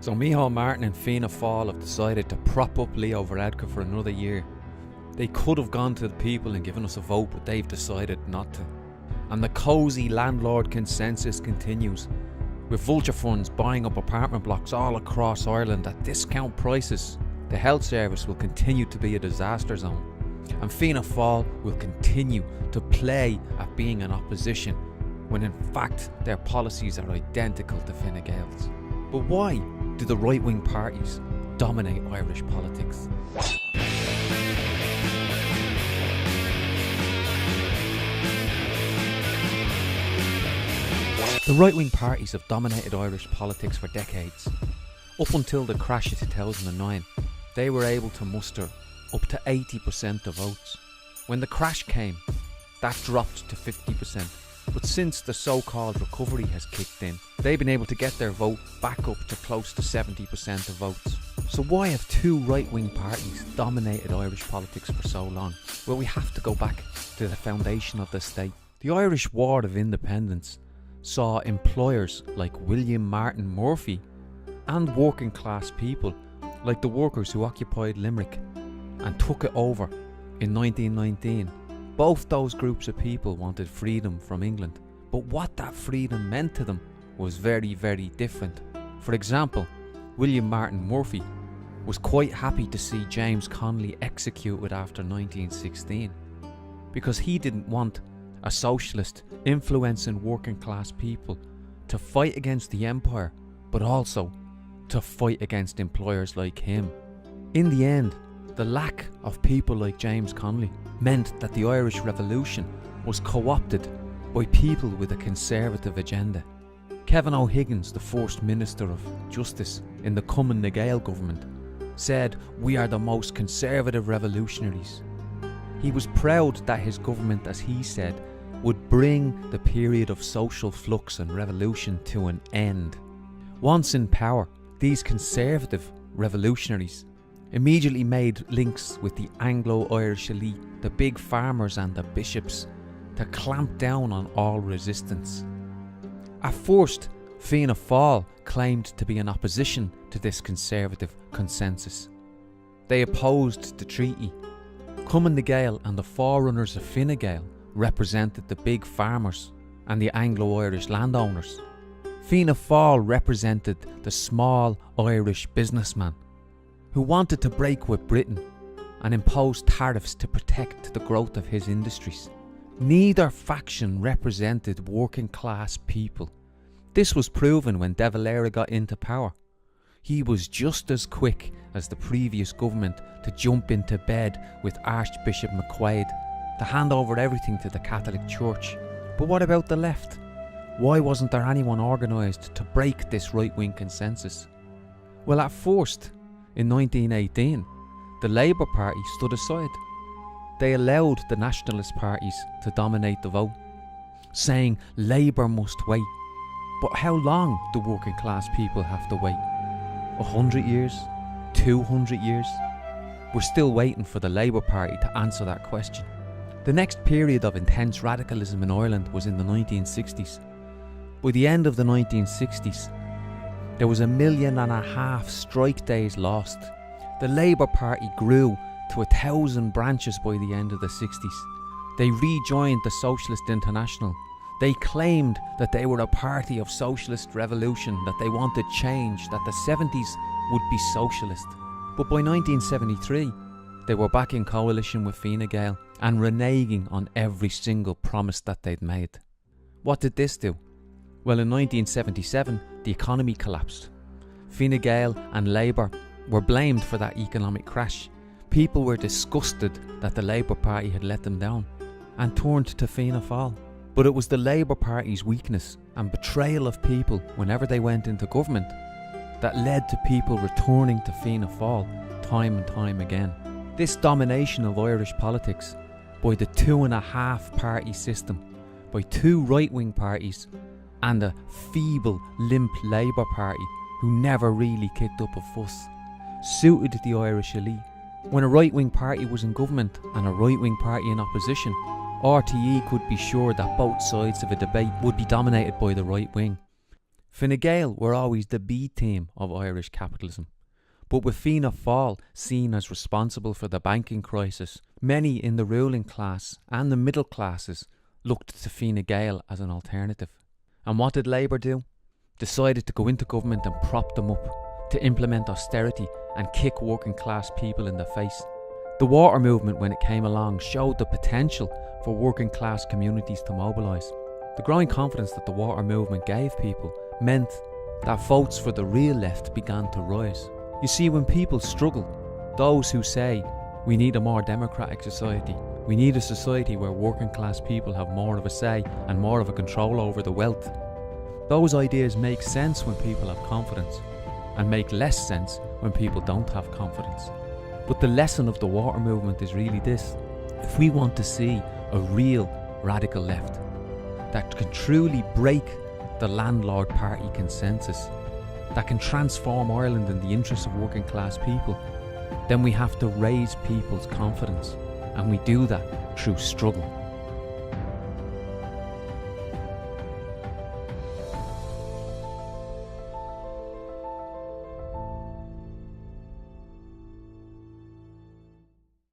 So Micheál Martin and Fianna Fáil have decided to prop up Leo Varadkar for another year. They could have gone to the people and given us a vote, but they've decided not to. And the cosy landlord consensus continues, with vulture funds buying up apartment blocks all across Ireland at discount prices. The health service will continue to be a disaster zone, and Fianna Fáil will continue to play at being an opposition, when in fact their policies are identical to Fine Gael's. But why do the right-wing parties dominate Irish politics? The right-wing parties have dominated Irish politics for decades. Up until the crash of 2009, they were able to muster up to 80% of votes. When the crash came, that dropped to 50%. But since the so-called recovery has kicked in, they've been able to get their vote back up to close to 70% of votes. So why have two right-wing parties dominated Irish politics for so long? Well, we have to go back to the foundation of the state. The Irish War of Independence saw employers like William Martin Murphy and working class people like the workers who occupied Limerick and took it over in 1919. Both those groups of people wanted freedom from England, but what that freedom meant to them was very, very different. For example, William Martin Murphy was quite happy to see James Connolly executed after 1916 because he didn't want a socialist influencing working class people to fight against the empire, but also to fight against employers like him. In the end, the lack of people like James Connolly meant that the Irish Revolution was co-opted by people with a conservative agenda. Kevin O'Higgins, the first Minister of Justice in the Cumann na Gael government, said, "We are the most conservative revolutionaries." He was proud that his government, as he said, would bring the period of social flux and revolution to an end. Once in power, these conservative revolutionaries immediately made links with the Anglo-Irish elite, the big farmers and the bishops, to clamp down on all resistance. At first, Fianna Fáil claimed to be in opposition to this conservative consensus. They opposed the treaty. Cumann na Gael and the forerunners of Fine Gael represented the big farmers and the Anglo-Irish landowners. Fianna Fáil represented the small Irish businessman who wanted to break with Britain and impose tariffs to protect the growth of his industries. Neither faction represented working class people. This was proven when De Valera got into power. He was just as quick as the previous government to jump into bed with Archbishop McQuaid to hand over everything to the Catholic Church. But what about the left? Why wasn't there anyone organised to break this right-wing consensus? Well, at first, in 1918, the Labour Party stood aside. They allowed the nationalist parties to dominate the vote, saying Labour must wait. But how long do working class people have to wait? 100 years? 200 years? We're still waiting for the Labour Party to answer that question. The next period of intense radicalism in Ireland was in the 1960s. By the end of the 1960s, there was 1.5 million strike days lost. The Labour Party grew to 1,000 branches by the end of the 60s. They rejoined the Socialist International. They claimed that they were a party of socialist revolution, that they wanted change, that the 70s would be socialist. But by 1973, they were back in coalition with Fine Gael and reneging on every single promise that they'd made. What did this do? Well, in 1977, the economy collapsed. Fine Gael and Labour were blamed for that economic crash. People were disgusted that the Labour Party had let them down and turned to Fianna Fáil. But it was the Labour Party's weakness and betrayal of people whenever they went into government that led to people returning to Fianna Fáil time and time again. This domination of Irish politics by the 2.5 party system, by two right-wing parties and a feeble, limp Labour Party who never really kicked up a fuss, suited the Irish elite. When a right-wing party was in government and a right-wing party in opposition, RTE could be sure that both sides of a debate would be dominated by the right wing. Fine Gael were always the B team of Irish capitalism. But with Fianna Fáil seen as responsible for the banking crisis, many in the ruling class and the middle classes looked to Fine Gael as an alternative. And what did Labour do? Decided to go into government and prop them up, to implement austerity and kick working class people in the face. The water movement, when it came along, showed the potential for working class communities to mobilise. The growing confidence that the water movement gave people meant that votes for the real left began to rise. You see, when people struggle, those who say we need a more democratic society, we need a society where working class people have more of a say and more of a control over the wealth, those ideas make sense when people have confidence and make less sense when people don't have confidence. But the lesson of the water movement is really this: if we want to see a real radical left that can truly break the landlord party consensus, that can transform Ireland in the interests of working class people, then we have to raise people's confidence, and we do that through struggle.